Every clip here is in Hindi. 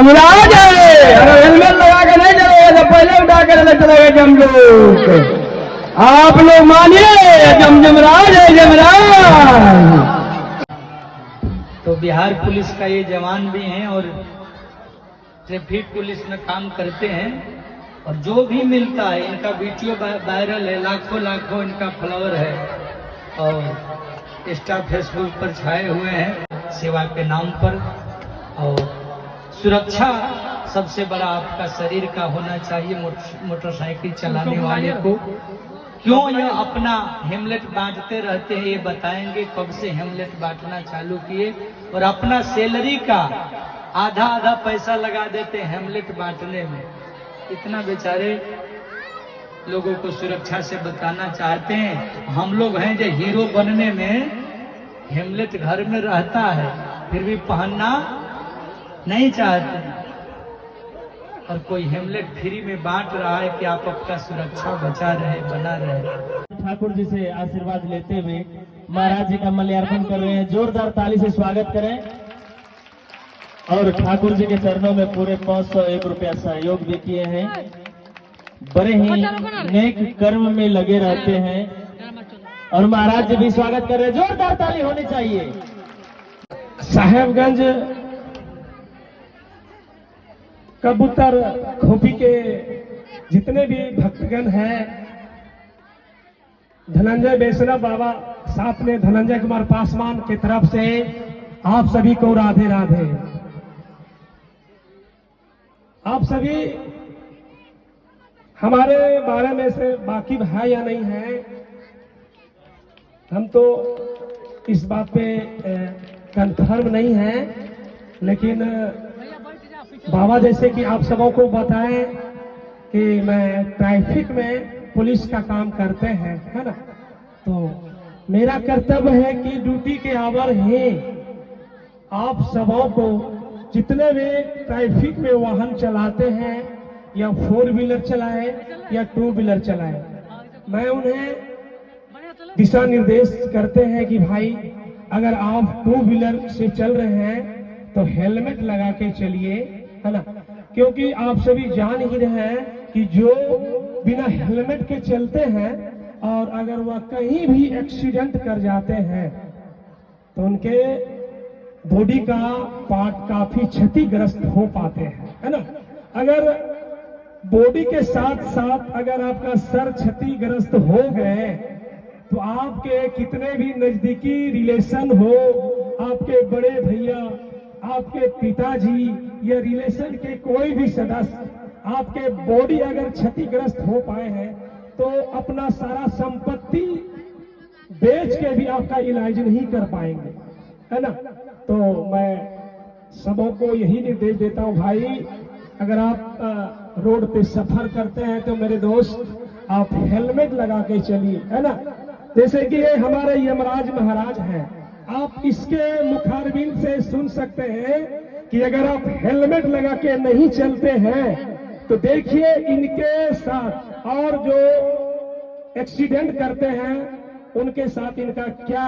यमराज है, अगर हेलमेट लगा के नहीं चलेगा तो पहले उठा कर चलेगा जमलोक। आप लोग मानिए यमराज है, यमराज। तो बिहार पुलिस का ये जवान भी हैं और ट्रैफिक पुलिस में काम करते हैं और जो भी मिलता है इनका वीडियो वायरल है, लाखों लाखों इनका फॉलोअर है और इंस्टा फेसबुक पर छाए हुए हैं सेवा के नाम पर। और सुरक्षा सबसे बड़ा आपका शरीर का होना चाहिए। मोटरसाइकिल चलाने वाले को क्यों ये अपना हेमलेट बांटते रहते हैं, ये बताएंगे कब से हेमलेट बांटना चालू किए और अपना सैलरी का आधा आधा पैसा लगा देते हैं हेमलेट बांटने में। इतना बेचारे लोगों को सुरक्षा से बताना चाहते हैं। हम लोग हैं जो हीरो बनने में हेमलेट घर में रहता है फिर भी पहनना नहीं चाहते और कोई हेमलेट फ्री में बांट रहा है कि आप आपका सुरक्षा बचा रहे, बना रहे। ठाकुर जी से आशीर्वाद लेते हुए महाराज जी का मल्यार्पण कर रहे हैं। जोरदार ताली से स्वागत करें। और ठाकुर जी के चरणों में पूरे 501 रुपया सहयोग भी किए हैं। बड़े ही नेक कर्म में लगे रहते हैं और महाराज जी भी स्वागत कर रहे हैं। जोरदार ताली होनी चाहिए। साहेबगंज कबूतर खोपी के जितने भी भक्तगण हैं, धनंजय वैष्णव बाबा साथ में धनंजय कुमार पासवान की तरफ से आप सभी को राधे राधे। आप सभी हमारे बारे में से वाकिफ है या नहीं है, हम तो इस बात पे कंफर्म नहीं है, लेकिन बाबा जैसे कि आप सबों को बताएं कि मैं ट्रैफिक में पुलिस का काम करते हैं, है ना। तो मेरा कर्तव्य है कि ड्यूटी के आवर ही आप सबों को जितने भी ट्रैफिक में वाहन चलाते हैं या 4 व्हीलर चलाए या 2 व्हीलर चलाए, मैं उन्हें दिशा निर्देश करते हैं कि भाई अगर आप 2 व्हीलर से चल रहे हैं तो हेलमेट लगा के चलिए, है ना। क्योंकि आप सभी जान ही रहे हैं कि जो बिना हेलमेट के चलते हैं और अगर वह कहीं भी एक्सीडेंट कर जाते हैं तो उनके बॉडी का पार्ट काफी क्षतिग्रस्त हो पाते हैं, है ना। अगर बॉडी के साथ साथ अगर आपका सर क्षतिग्रस्त हो गए तो आपके कितने भी नजदीकी रिलेशन हो, आपके बड़े भैया, आपके पिताजी या रिलेशन के कोई भी सदस्य, आपके बॉडी अगर क्षतिग्रस्त हो पाए हैं तो अपना सारा संपत्ति बेच के भी आपका इलाज नहीं कर पाएंगे, है ना। तो मैं सबों को यही निर्देश देता हूं, भाई अगर आप रोड पे सफर करते हैं तो मेरे दोस्त आप हेलमेट लगा के चलिए, है ना। जैसे कि ये हमारे यमराज महाराज हैं, आप इसके मुखारबिन से सुन सकते हैं कि अगर आप हेलमेट लगा के नहीं चलते हैं तो देखिए इनके साथ और जो एक्सीडेंट करते हैं उनके साथ इनका क्या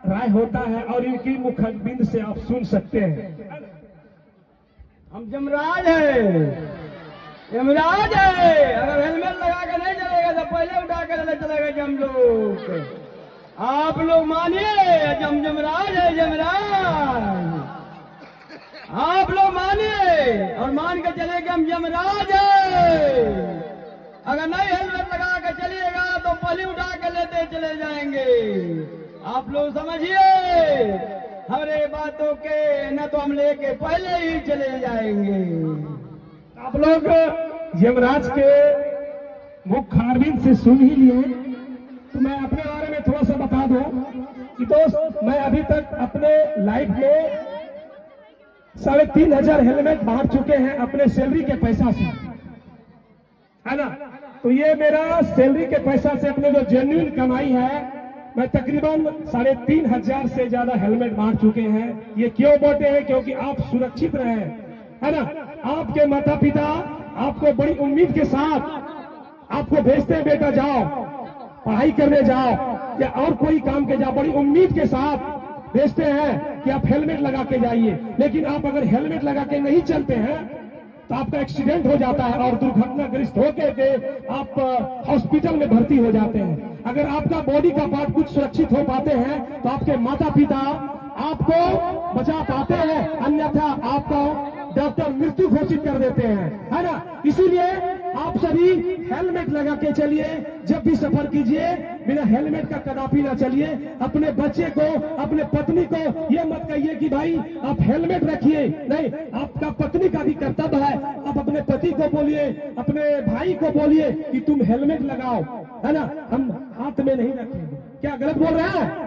राय होता है और इनकी मुखारबिन से आप सुन सकते हैं। हम यमराज है, यमराज है, अगर हेलमेट लगा के नहीं चलेगा तो पहले उठा कर चलेगा जमलोक। आप लोग मानिए यमराज है, यमराज। आप लोग मानिए और मान के चलेगा हम यमराज है। अगर नहीं हेलमेट लगा के चलिएगा तो पहले उठा के लेते चले जाएंगे। आप लोग समझिए हमारे बातों के, न तो हम लेके पहले ही चले जाएंगे। आप लोग यमराज के मुखारबिन से सुन ही लिए, तो मैं अपने बारे में थोड़ा सा बता दूं कि दोस्त मैं अभी तक अपने लाइफ में 3,500 हेलमेट बांट चुके हैं अपने सैलरी के पैसा से, है ना। तो ये मेरा सैलरी के पैसा से अपने जो जेन्युइन कमाई है, मैं तकरीबन 3,500 से ज्यादा हेलमेट बांट चुके हैं। ये क्यों बांटे हैं? क्योंकि आप सुरक्षित रहे, है ना। आपके माता पिता आपको बड़ी उम्मीद के साथ आपको भेजते हैं, बेटा जाओ पढ़ाई करने जाओ या और कोई काम के जाओ, बड़ी उम्मीद के साथ भेजते हैं कि आप हेलमेट लगा के जाइए, लेकिन आप अगर हेलमेट लगा के नहीं चलते हैं तो आपका एक्सीडेंट हो जाता है और दुर्घटनाग्रस्त होकर के आप हॉस्पिटल में भर्ती हो जाते हैं। अगर आपका बॉडी का पार्ट कुछ सुरक्षित हो पाते हैं तो आपके माता पिता आपको बचा पाते हैं, अन्यथा आपको डॉक्टर मृत्यु घोषित कर देते हैं, है ना। इसीलिए आप सभी हेलमेट लगा के चलिए, जब भी सफर कीजिए बिना हेलमेट का कदापि ना चलिए। अपने बच्चे को, अपने पत्नी को ये मत कहिए कि भाई आप हेलमेट रखिए, नहीं, आपका पत्नी का भी कर्तव्य है। आप अपने पति को बोलिए, अपने भाई को बोलिए कि तुम हेलमेट लगाओ, है ना, हम हाथ में नहीं रखेंगे। क्या गलत बोल रहे हैं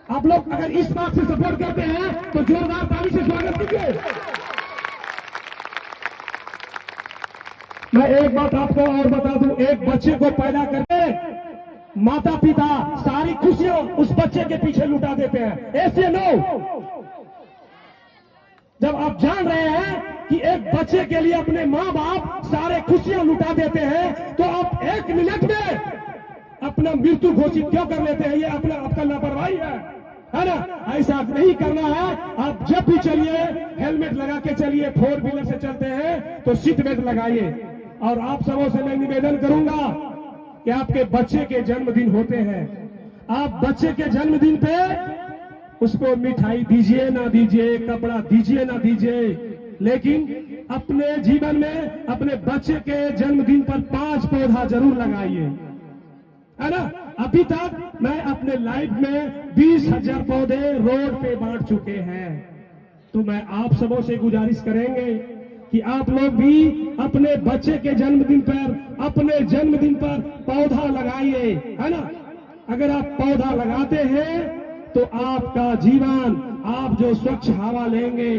आप लोग? अगर इस बात से सपोर्ट करते हैं तो जोरदार ताली से स्वागत कीजिए। मैं एक बात आपको और बता दूं, एक बच्चे को पैदा करके माता पिता सारी खुशियां उस बच्चे के पीछे लुटा देते हैं। ऐसे नो, जब आप जान रहे हैं कि एक बच्चे के लिए अपने माँ बाप सारे खुशियां लुटा देते हैं तो आप 1 मिनट में अपना मृत्यु घोषित क्यों कर लेते हैं? ये अपना आपका लापरवाही है ना। ऐसा नहीं करना है। आप जब भी चलिए हेलमेट लगा के चलिए। 4 व्हीलर से चलते हैं तो सीट बेल्ट लगाइए। और आप सबों से मैं निवेदन करूंगा कि आपके बच्चे के जन्मदिन होते हैं, आप बच्चे के जन्मदिन पे उसको मिठाई दीजिए ना दीजिए, कपड़ा दीजिए ना दीजिए, लेकिन अपने जीवन में अपने बच्चे के जन्मदिन पर 5 पौधा जरूर लगाइए, है ना। अभी तक मैं अपने लाइफ में 20,000 पौधे रोड पे बांट चुके हैं। तो मैं आप सबों से गुजारिश करेंगे कि आप लोग भी अपने बच्चे के जन्मदिन पर, अपने जन्मदिन पर पौधा लगाइए, है ना। अगर आप पौधा लगाते हैं तो आपका जीवन, आप जो स्वच्छ हवा लेंगे,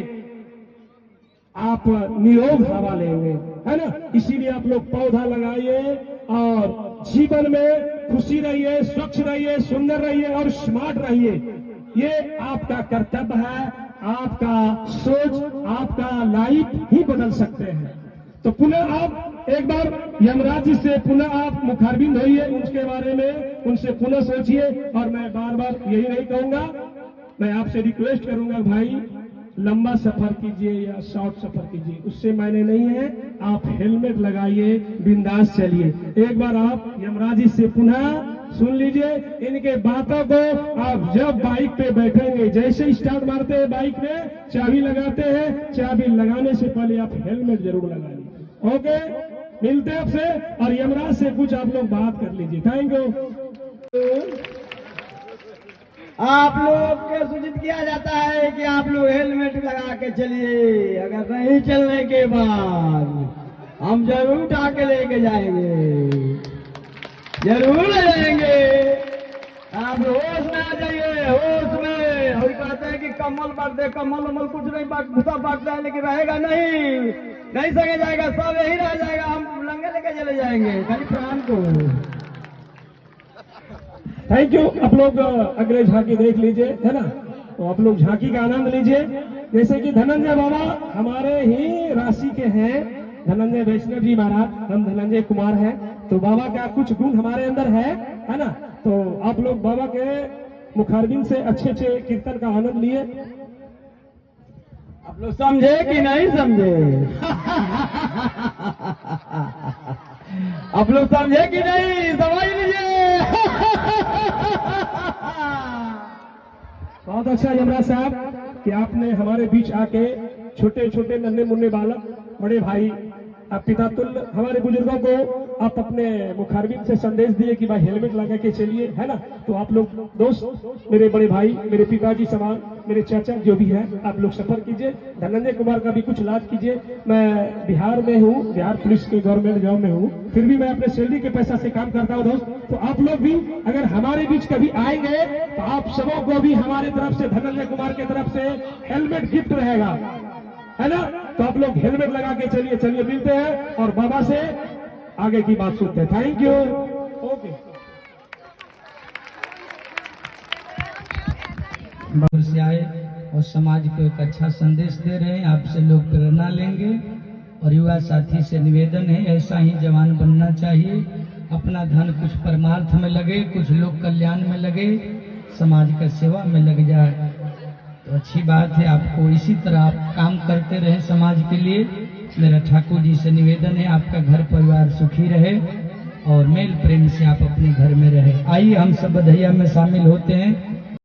आप निरोग हवा लेंगे, है ना। इसीलिए आप लोग पौधा लगाइए और जीवन में खुशी रहिए, स्वच्छ रहिए, सुंदर रहिए और स्मार्ट रहिए। ये आपका कर्तव्य है। आपका सोच, आपका लाइफ ही बदल सकते हैं। तो पुनः आप एक बार यमराज जी से पुनः आप मुखारबिंद होइए, उसके बारे में उनसे पुनः सोचिए। और मैं बार बार यही नहीं कहूंगा, मैं आपसे रिक्वेस्ट करूंगा भाई लंबा सफर कीजिए या शॉर्ट सफर कीजिए, उससे मायने नहीं है। आप हेलमेट लगाइए, बिंदास चलिए। एक बार आप यमराज जी से पुनः सुन लीजिए इनके बातों को। आप जब बाइक पे बैठेंगे, जैसे स्टार्ट मारते हैं बाइक में, चाबी लगाते हैं, चाबी लगाने से पहले आप हेलमेट जरूर लगाइए। ओके, मिलते हैं आपसे और यमराज से कुछ आप लोग बात कर लीजिए। Thank you. आप लोग को सूचित किया जाता है कि आप लोग हेलमेट लगा के चलिए। अगर नहीं चलने के बाद हम जरूर उठा के लेके जाएंगे, जरूर ले जाएंगे। आप होश में आ जाइए, होश में। और कहते हैं कि कम्बल बांट दे, कम्बल उम्बल कुछ नहीं बांट, भूसा बांटता है लेकिन रहेगा नहीं सके जाएगा, सब यही रह जाएगा। हम लंगे लेके चले जाएंगे खाली प्राण को। Thank you. आप लोग अगले झांकी देख लीजिए, है ना। तो आप लोग झांकी का आनंद लीजिए। जैसे कि धनंजय बाबा हमारे ही राशि के हैं, धनंजय वैष्णव जी महाराज, हम धनंजय कुमार हैं। तो बाबा का कुछ गुण हमारे अंदर है ना। तो आप लोग बाबा के मुखारबिंद से अच्छे अच्छे कीर्तन का आनंद लिए। आप लोग समझे कि नहीं समझे? आप लोग समझे कि नहीं? समझ लीजिए। बहुत अच्छा यमराज साहब कि आपने हमारे बीच आके छोटे छोटे नन्हे मुन्ने बालक, बड़े भाई, आप पिता तुल्य हमारे बुजुर्गों को आप अपने मुखारबिंद से संदेश दिए कि भाई हेलमेट लगा के चलिए, है ना। तो आप लोग दोस्त, मेरे बड़े भाई, मेरे पिताजी समान, मेरे चाचा जो भी है, आप लोग सफर कीजिए। धनंजय कुमार का भी कुछ लाभ कीजिए। मैं बिहार में हूँ, बिहार पुलिस के गवर्नमेंट जॉब में हूँ, फिर भी मैं अपने सैलरी के पैसा से काम करता हूँ दोस्त। तो आप लोग भी अगर हमारे बीच कभी आएंगे तो आप सबों को भी हमारे तरफ से, धनंजय कुमार की तरफ से हेलमेट गिफ्ट रहेगा, है ना। तो आप लोग हेलमेट लगा के चलिए। चलिए मिलते हैं और बाबा से आगे की बात सुनते हैं। Thank you. ओके। बाहर से आए और समाज को एक अच्छा संदेश दे रहे हैं। आपसे लोग प्रेरणा लेंगे और युवा साथी से निवेदन है ऐसा ही जवान बनना चाहिए। अपना धन कुछ परमार्थ में लगे, कुछ लोग कल्याण में लगे, समाज का सेवा में लग जाए। तो अच्छी बात है, आपको इसी तरह आप काम करते रहे समाज के लिए। मेरा ठाकुर जी से निवेदन है आपका घर परिवार सुखी रहे और मेल प्रेम से आप अपने घर में रहे। आइए हम सब बधाइया में शामिल होते हैं।